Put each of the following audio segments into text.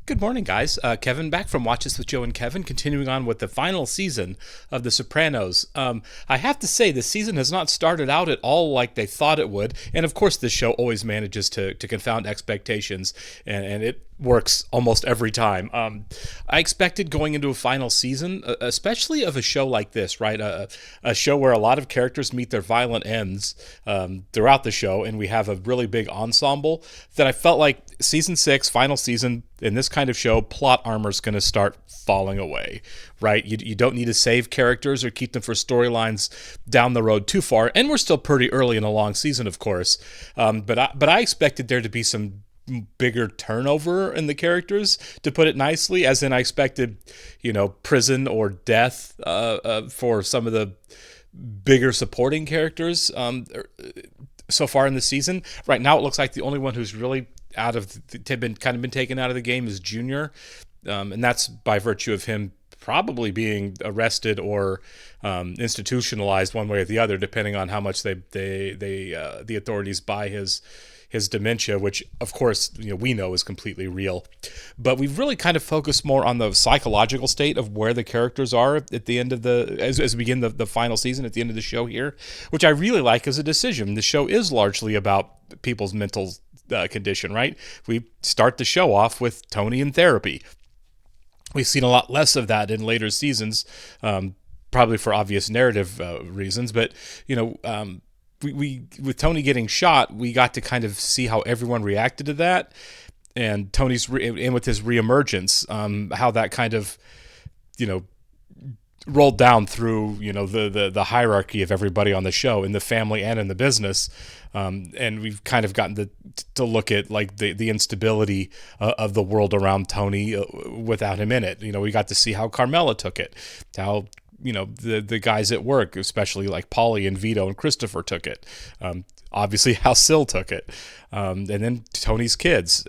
Good morning, guys. Kevin back from Watches with Joe and Kevin, continuing on with the final season of The Sopranos. I have to say, the season has not started out at all like they thought it would. And of course, this show always manages to confound expectations, and it works almost every time. I expected going into a final season, especially of a show like this, right? A show where a lot of characters meet their violent ends throughout the show, and we have a really big ensemble that I felt like season 6, final season, in this kind of show, plot armor is going to start falling away, right? You don't need to save characters or keep them for storylines down the road too far, and we're still pretty early in a long season, of course. But I expected there to be some bigger turnover in the characters, to put it nicely, as in I expected, prison or death for some of the bigger supporting characters so far in the season. Right now, it looks like the only one who's really been taken out of the game is Junior, and that's by virtue of him probably being arrested or institutionalized one way or the other, depending on how much the authorities buy his dementia, which of course we know is completely real. But we've really kind of focused more on the psychological state of where the characters are at the end of as we begin the final season, at the end of the show here, which I really like as a decision. The show is largely about people's mental condition, right? We start the show off with Tony in therapy. We've seen a lot less of that in later seasons, probably for obvious narrative reasons. But we with Tony getting shot, we got to kind of see how everyone reacted to that, and Tony's and with his reemergence, how that kind of rolled down through the hierarchy of everybody on the show, in the family and in the business, and we've kind of gotten to look at like the instability of the world around Tony without him in it. We got to see how Carmela took it, how the guys at work, especially like Paulie and Vito and Christopher, took it. Obviously how Syl took it, and then Tony's kids,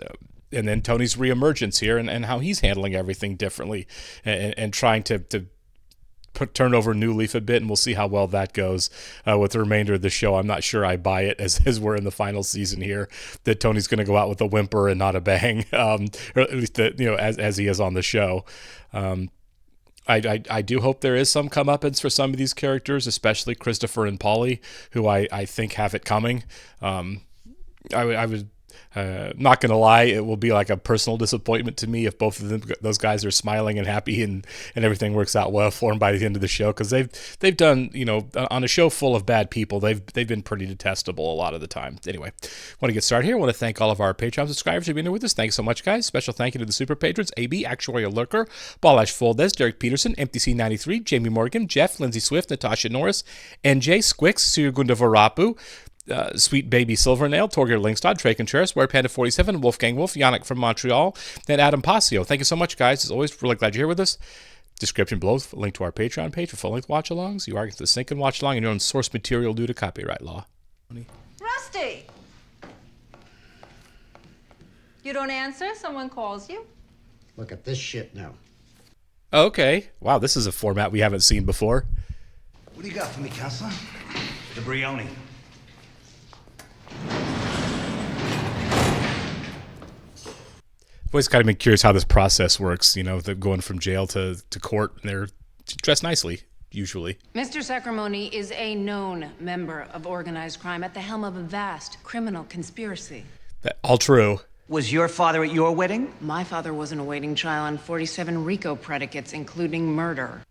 and then Tony's reemergence here, and how he's handling everything differently, and trying to turn over a new leaf a bit, and we'll see how well that goes with the remainder of the show. I'm not sure I buy it as we're in the final season here, that Tony's going to go out with a whimper and not a bang, or at least as he is on the show. I do hope there is some comeuppance for some of these characters, especially Christopher and Paulie, who I think have it coming. I would not going to lie, it will be like a personal disappointment to me if both of those guys are smiling and happy and everything works out well for them by the end of the show, because they've done, on a show full of bad people, they've been pretty detestable a lot of the time. Anyway, want to get started here. I want to thank all of our Patreon subscribers for being here with us. Thanks so much, guys. Special thank you to the super patrons: AB, Actuarial Lurker, Balash Fuldez, Derek Peterson, MTC93, Jamie Morgan, Jeff, Lindsay Swift, Natasha Norris, NJ, Squix, Surgunda Varapu, Sweet Baby Silvernail, Torgeir Linkstad, Trey Contreras, Ware Panda 47, Wolfgang Wolf, Yannick from Montreal, and Adam Pasio. Thank you so much, guys. As always, really glad you're here with us. Description below, link to our Patreon page for full-length watch-alongs. You are getting to sync and watch-along and your own source material due to copyright law. Rusty! You don't answer? Someone calls you? Look at this shit now. Okay. Wow, this is a format we haven't seen before. What do you got for me, counselor? The Brioni. I've always kind of been curious how this process works, the going from jail to court, and they're dressed nicely, usually. Mr. Sacramone is a known member of organized crime at the helm of a vast criminal conspiracy. All true. Was your father at your wedding? My father wasn't awaiting trial on 47 RICO predicates, including murder.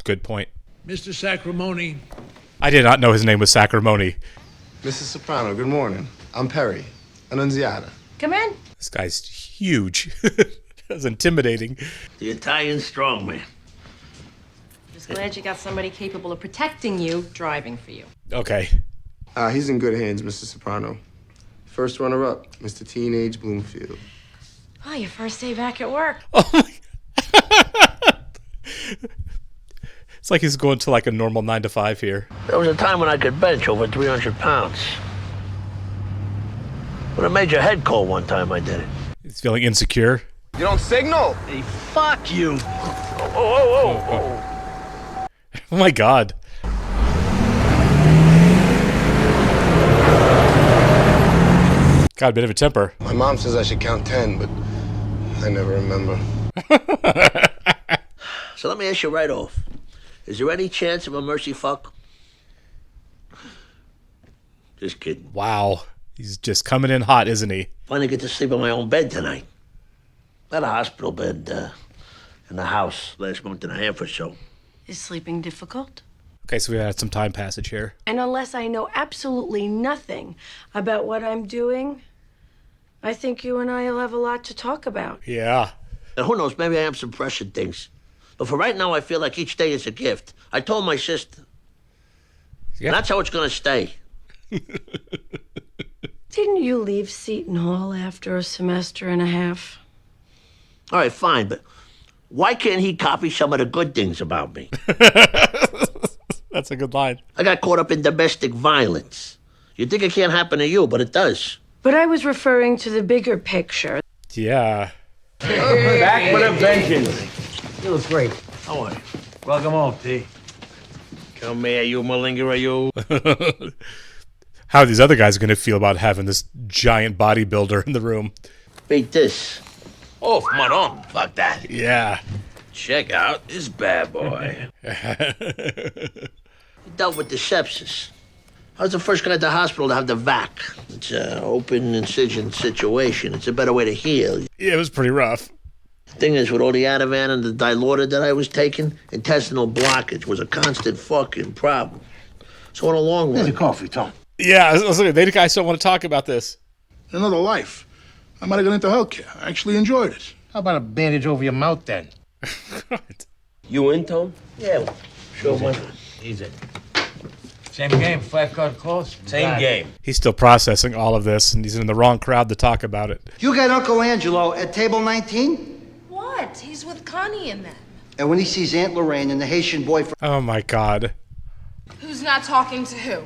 Good point. Mr. Sacramone. I did not know his name was Sacramone. Mrs. Soprano, good morning. I'm Perry, Annunziata. Come in. This guy's huge. That's intimidating. The Italian strongman. Just glad you got somebody capable of protecting you, driving for you. Okay. He's in good hands, Mr. Soprano. First runner-up, Mr. Teenage Bloomfield. Oh, your first day back at work. Oh my. It's like he's going to like a normal 9 to 5 here. There was a time when I could bench over 300 pounds. When a major head cold one time, I did it. He's feeling insecure. You don't signal! Hey, fuck you! Oh my God. Got a bit of a temper. My mom says I should count 10, but I never remember. So let me ask you right off. Is there any chance of a mercy fuck? Just kidding. Wow. He's just coming in hot, isn't he? Finally get to sleep in my own bed tonight. I had a hospital bed in the house last month and a half or so. Is sleeping difficult? Okay, so we had some time passage here. And unless I know absolutely nothing about what I'm doing, I think you and I will have a lot to talk about. Yeah. And who knows, maybe I have some pressured things. But for right now, I feel like each day is a gift. I told my sister. Yeah. And that's how it's gonna stay. Didn't you leave Seton Hall after a semester and a half? All right, fine, but why can't he copy some of the good things about me? That's a good line. I got caught up in domestic violence. You think it can't happen to you, but it does. But I was referring to the bigger picture. Yeah. Back with a vengeance. You look great. How are you? Welcome home, T. Come here, you malingerer, you. How are these other guys going to feel about having this giant bodybuilder in the room? Beat this. Oh, Maron. Fuck that. Yeah. Check out this bad boy. He dealt with the sepsis. I was the first guy at the hospital to have the VAC. It's an open incision situation. It's a better way to heal. Yeah, it was pretty rough. Thing is, with all the Ativan and the Dilaudid that I was taking, intestinal blockage was a constant fucking problem. So in the long Here's run, your coffee, Tom. Yeah, I was looking, they guys don't want to talk about this. Another life. I might have got into healthcare. I actually enjoyed it. How about a bandage over your mouth then? you in, Tom? Yeah, sure, why not? Easy. Same game, 5-card calls. Same game. He's still processing all of this, and he's in the wrong crowd to talk about it. You got Uncle Angelo at table 19? What? He's with Connie and them. And when he sees Aunt Lorraine and the Haitian boyfriend... Oh my God. Who's not talking to who?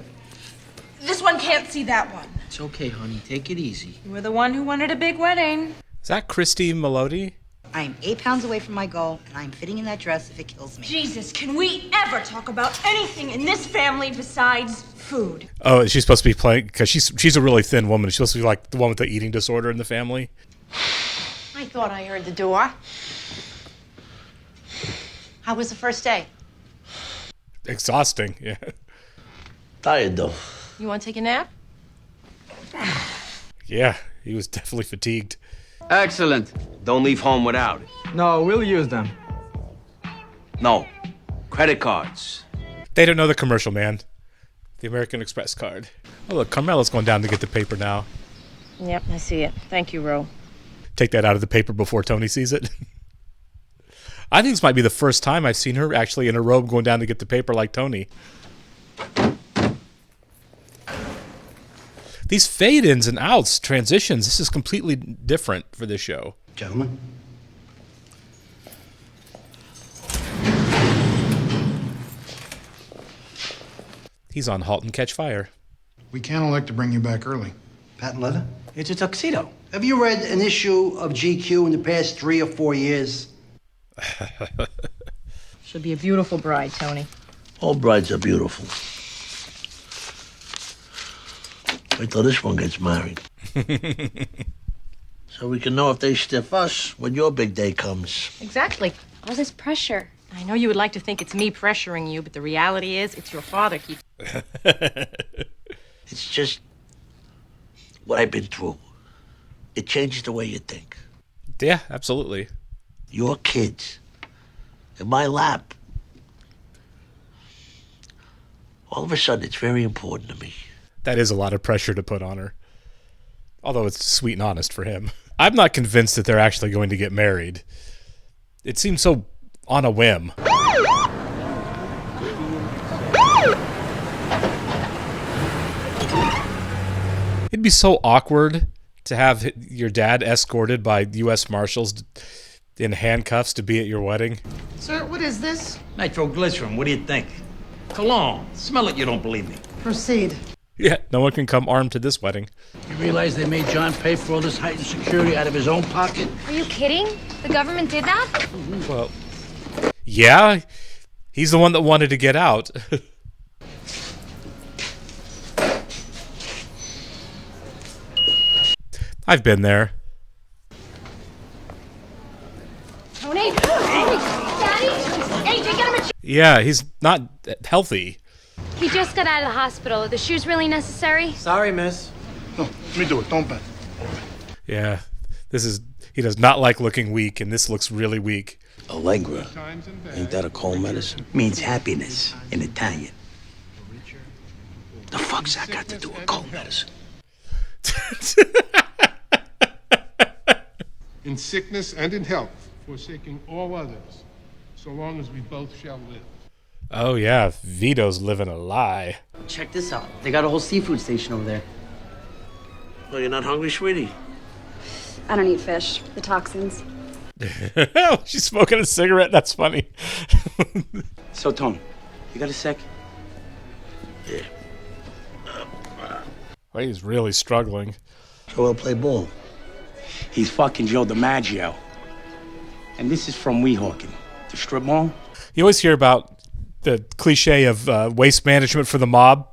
This one can't see that one. It's okay, honey. Take it easy. You were the one who wanted a big wedding. Is that Christy Melody? I am 8 pounds away from my goal, and I'm fitting in that dress if it kills me. Jesus, can we ever talk about anything in this family besides food? Oh, she's supposed to be playing, because she's a really thin woman. She's supposed to be like the one with the eating disorder in the family. I thought I heard the door. How was the first day? Exhausting, yeah. Tired, though. You want to take a nap? Yeah, he was definitely fatigued. Excellent. Don't leave home without it. No, we'll use them. No. Credit cards. They don't know the commercial, man. The American Express card. Oh, look, Carmela's going down to get the paper now. Yep, I see it. Thank you, Ro. Take that out of the paper before Tony sees it. I think this might be the first time I've seen her actually in a robe going down to get the paper like Tony. These fade-ins and outs, transitions, this is completely different for this show. Gentlemen. He's on Halt and Catch Fire. We can't elect to bring you back early. Patent leather? It's a tuxedo. Have you read an issue of GQ in the past 3 or 4 years? She'll be a beautiful bride, Tony. All brides are beautiful. Wait till this one gets married. So we can know if they stiff us when your big day comes. Exactly. All this pressure. I know you would like to think it's me pressuring you, but the reality is it's your father keeps... It's just what I've been through. It changes the way you think. Yeah, absolutely. Your kids in my lap. All of a sudden, it's very important to me. That is a lot of pressure to put on her. Although it's sweet and honest for him. I'm not convinced that they're actually going to get married. It seems so on a whim. It'd be so awkward to have your dad escorted by U.S. Marshals in handcuffs to be at your wedding. Sir, what is this? Nitroglycerin, what do you think? Cologne. Smell it, you don't believe me. Proceed. Yeah, no one can come armed to this wedding. You realize they made John pay for all this heightened security out of his own pocket? Are you kidding? The government did that? Well, yeah, he's the one that wanted to get out. I've been there. Tony? Daddy? AJ, get him a Yeah, he's not healthy. He just got out of the hospital. Are the shoes really necessary? Sorry, miss. No, let me do it. Don't bend. Yeah, he does not like looking weak, and this looks really weak. Allegra. Ain't that a cold medicine? Means happiness in Italian. The fuck's that got to do with cold medicine? In sickness and in health, forsaking all others, so long as we both shall live. Oh yeah, Vito's living a lie. Check this out. They got a whole seafood station over there. Well, you're not hungry, sweetie? I don't eat fish. The toxins. She's smoking a cigarette. That's funny. So, Tony, you got a sec? Yeah. Well, he's really struggling. So we'll play ball. He's fucking Joe DiMaggio. And this is from Weehawken, the strip mall. You always hear about the cliche of waste management for the mob.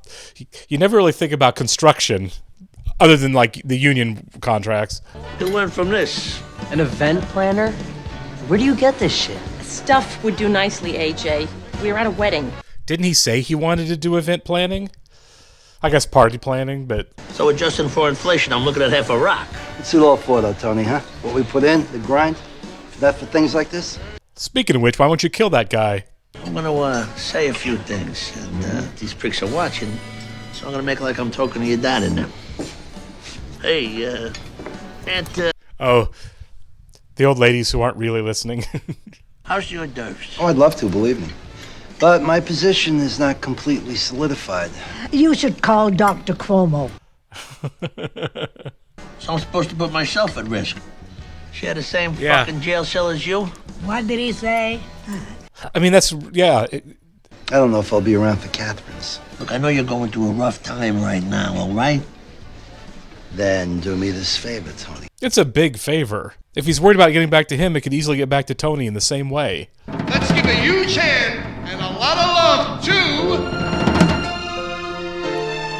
You never really think about construction, other than like the union contracts. You learn from this. An event planner? Where do you get this shit? Stuff would do nicely, AJ. We were at a wedding. Didn't he say he wanted to do event planning? I guess party planning, but... So adjusting for inflation, I'm looking at half a rock. What's it all for, though, Tony, huh? What we put in, the grind? That for things like this? Speaking of which, why won't you kill that guy? I'm gonna say a few things, and these pricks are watching, so I'm gonna make like I'm talking to your dad in there. Hey, Aunt, Oh, the old ladies who aren't really listening. how's your nerves? Oh, I'd love to, believe me. But my position is not completely solidified. You should call Dr. Cuomo. So I'm supposed to put myself at risk. She had the same fucking jail cell as you? What did he say? I mean, that's, yeah. I don't know if I'll be around for Catherine's. Look, I know you're going through a rough time right now, all right? Then do me this favor, Tony. It's a big favor. If he's worried about getting back to him, it could easily get back to Tony in the same way. Let's give a huge hand and a lot of love to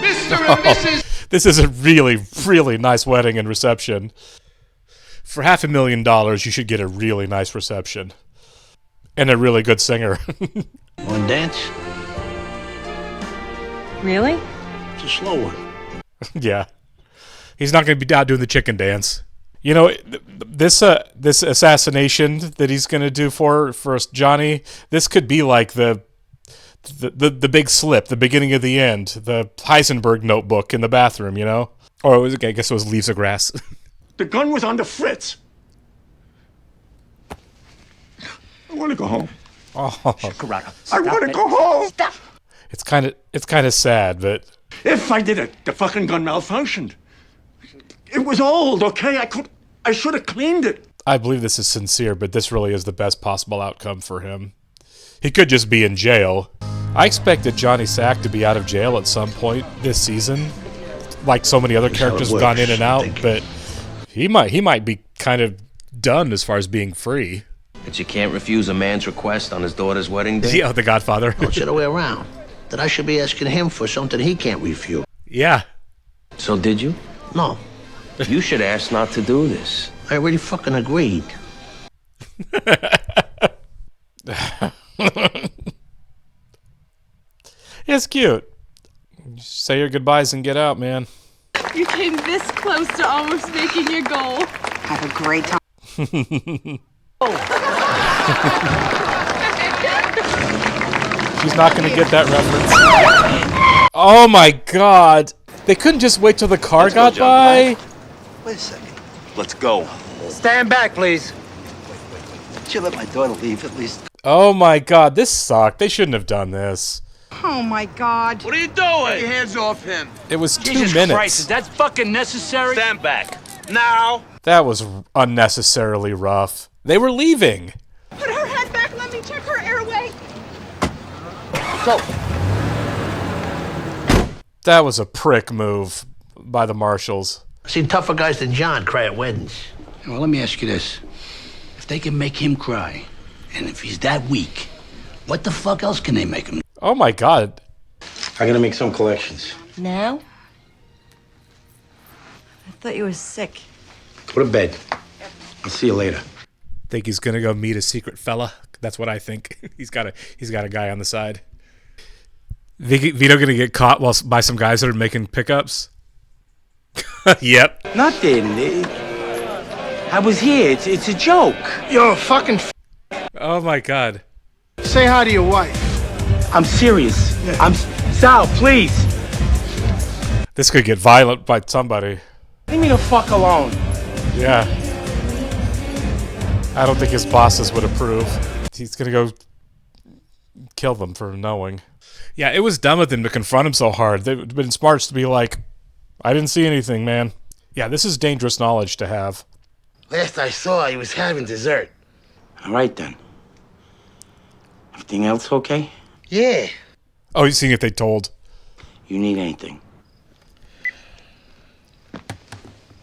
Mr. and Mrs. This is a really, really nice wedding and reception. For $500,000, you should get a really nice reception. And a really good singer. Want to dance? Really? It's a slow one. Yeah. He's not going to be out doing the chicken dance. You know, this assassination that he's going to do for Johnny, this could be like the big slip, the beginning of the end, the Heisenberg notebook in the bathroom, you know? Or it was, I guess it was Leaves of Grass. The gun was on the fritz. I want to go home. Oh. I want to go home. Stop. It's kind of sad, but If I did it, the fucking gun malfunctioned. It was old, okay? I should have cleaned it. I believe this is sincere, but this really is the best possible outcome for him. He could just be in jail. I expected Johnny Sack to be out of jail at some point this season, like so many other characters have gone in and out, but he might be kind of done as far as being free. That you can't refuse a man's request on his daughter's wedding day? Yeah, The Godfather. No, it's the other way around. That I should be asking him for something he can't refuse. Yeah. So did you? No. You should ask not to do this. I already fucking agreed. It's cute. Say your goodbyes and get out, man. You came this close to almost making your goal. Have a great time. She's not going to get that reference. Oh my god. They couldn't just wait till the car got by? Wait a second. Let's go. Stand back, please. Did you let my daughter leave at least? Oh my god, this sucked. They shouldn't have done this. Oh my God. What are you doing? Get your hands off him. It was 2 Jesus minutes. Christ, is that fucking necessary? Stand back. Now. That was unnecessarily rough. They were leaving. Put her head back. Let me check her airway. That was a prick move by the marshals. I've seen tougher guys than John cry at weddings. Well, let me ask you this. If they can make him cry, and if he's that weak, what the fuck else can they make him? Oh my god. I gotta make some collections. Now? I thought you were sick. Go to bed. I'll see you later. Think he's gonna go meet a secret fella? That's what I think. He's got a guy on the side. Vito gonna get caught by some guys that are making pickups? Yep. Nothing. I was here. It's a joke. You're a fucking. Oh my god. Say hi to your wife. I'm serious. Sal, please. This could get violent by somebody. Leave me the fuck alone. Yeah. I don't think his bosses would approve. He's gonna go kill them for knowing. Yeah, it was dumb of them to confront him so hard. They've been smart to be like, I didn't see anything, man. Yeah, this is dangerous knowledge to have. Last I saw, he was having dessert. All right, then. Everything else okay? Yeah. Oh, he's seeing if they told. You need anything?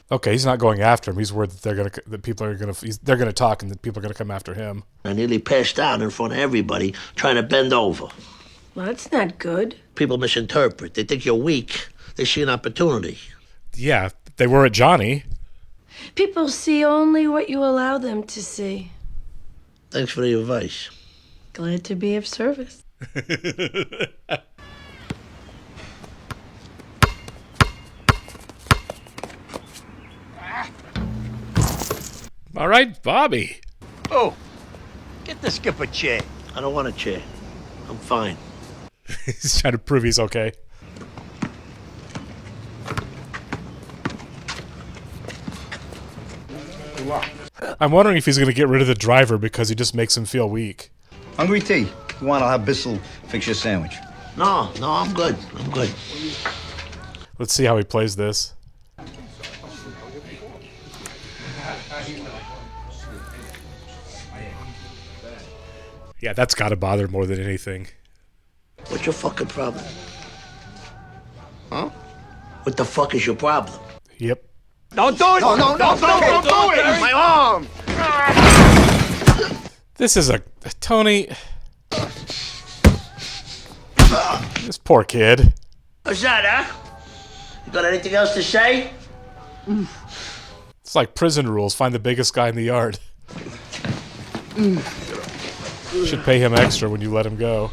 Okay, he's not going after him. He's worried that they're gonna talk and that people are gonna come after him. I nearly passed out in front of everybody trying to bend over. Well, that's not good. People misinterpret. They think you're weak. They see an opportunity. Yeah, they were at Johnny. People see only what you allow them to see. Thanks for the advice. Glad to be of service. All right, Bobby. Oh, get the skip a chair. I don't want a chair. I'm fine. He's trying to prove he's okay. I'm wondering if he's going to get rid of the driver because he just makes him feel weak. Hungry tea? If you want, I'll have Bissell fix your sandwich. No, I'm good. I'm good. Let's see how he plays this. Yeah, that's got to bother more than anything. What's your fucking problem? Huh? What the fuck is your problem? Yep. Don't do it! No, don't do it! My arm! This is Tony. This poor kid. What's that, huh? You got anything else to say? It's like prison rules. Find the biggest guy in the yard. Should pay him extra when you let him go.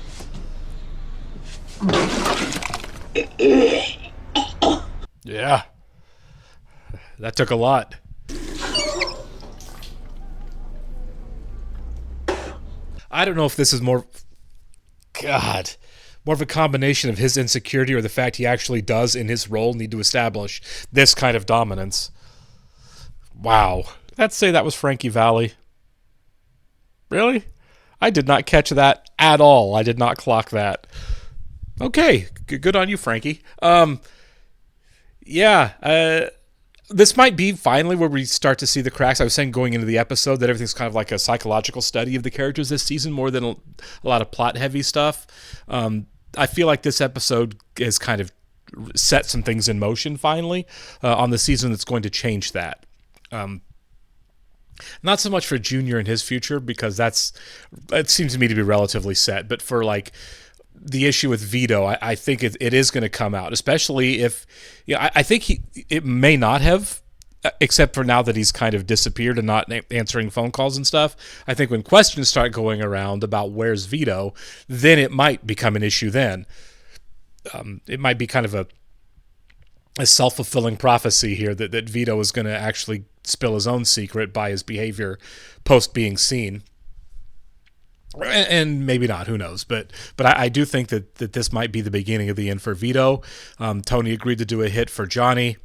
Yeah. That took a lot. I don't know if this is more of a combination of his insecurity or the fact he actually does in his role need to establish this kind of dominance. Wow. Let's say that was Frankie Valli. Really? I did not catch that at all. I did not clock that. Okay. Good on you, Frankie. This might be finally where we start to see the cracks. I was saying going into the episode that everything's kind of like a psychological study of the characters this season more than a lot of plot-heavy stuff. I feel like this episode has kind of set some things in motion finally on the season that's going to change that. Not so much for Junior and his future because it seems to me to be relatively set, but for like the issue with Vito, I think it is going to come out, especially if I think it may not have, except for now that he's kind of disappeared and not answering phone calls and stuff. I think when questions start going around about where's Vito, then it might become an issue then. It might be kind of a self-fulfilling prophecy here that Vito is going to actually spill his own secret by his behavior post being seen. And maybe not, who knows? But I do think that this might be the beginning of the end for Vito. Tony agreed to do a hit for Johnny,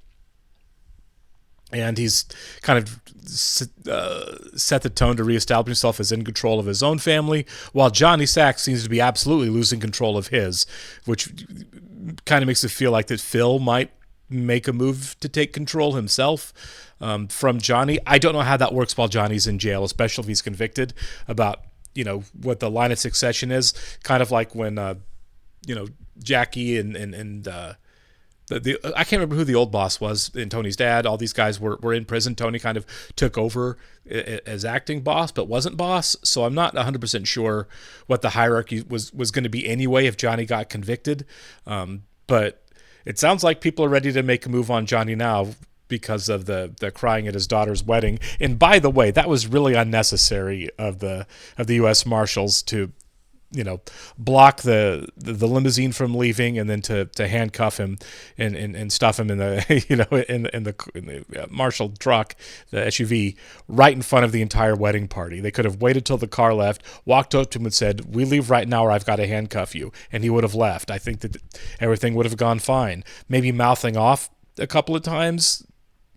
and he's kind of set the tone to reestablish himself as in control of his own family, while Johnny Sack seems to be absolutely losing control of his, which kind of makes it feel like that Phil might make a move to take control himself from Johnny. I don't know how that works while Johnny's in jail, especially if he's convicted about what the line of succession is. Kind of like when Jackie and I can't remember who the old boss was, and Tony's dad, all these guys were in prison. Tony kind of took over as acting boss, but wasn't boss. So I'm not 100% sure what the hierarchy was going to be anyway if Johnny got convicted. But it sounds like people are ready to make a move on Johnny now, because of the crying at his daughter's wedding. And by the way, that was really unnecessary of the U.S. Marshals to, block the limousine from leaving, and then to handcuff him and stuff him in the in the Marshal truck, the SUV, right in front of the entire wedding party. They could have waited till the car left, walked up to him and said, "We leave right now, or I've got to handcuff you," and he would have left. I think that everything would have gone fine. Maybe mouthing off a couple of times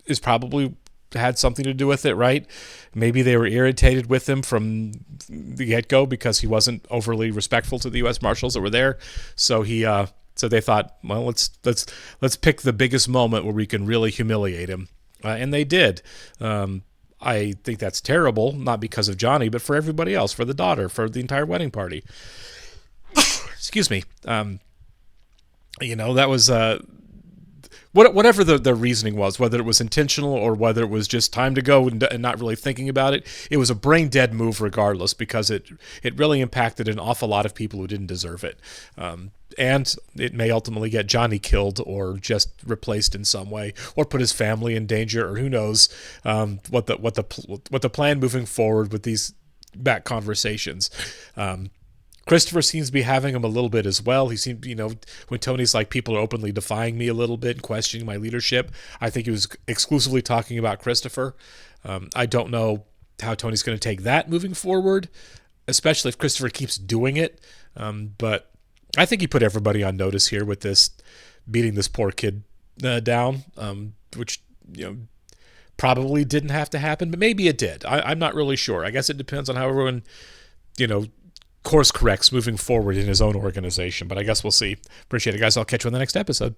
is probably had something to do with it, right? Maybe they were irritated with him from the get-go because he wasn't overly respectful to the U.S. Marshals that were there. So so they thought, well, let's pick the biggest moment where we can really humiliate him, and they did. I think that's terrible, not because of Johnny, but for everybody else, for the daughter, for the entire wedding party. Excuse me. That was. Whatever the reasoning was, whether it was intentional or whether it was just time to go and not really thinking about it, it was a brain-dead move regardless, because it really impacted an awful lot of people who didn't deserve it. And it may ultimately get Johnny killed or just replaced in some way, or put his family in danger, or who knows what the plan moving forward with these back conversations. Christopher seems to be having him a little bit as well. He seemed, when Tony's like, people are openly defying me a little bit and questioning my leadership, I think he was exclusively talking about Christopher. I don't know how Tony's going to take that moving forward, especially if Christopher keeps doing it. But I think he put everybody on notice here with this, beating this poor kid down, which, probably didn't have to happen, but maybe it did. I'm not really sure. I guess it depends on how everyone, course corrects moving forward in his own organization. But I guess we'll see. Appreciate it, guys. I'll catch you on the next episode.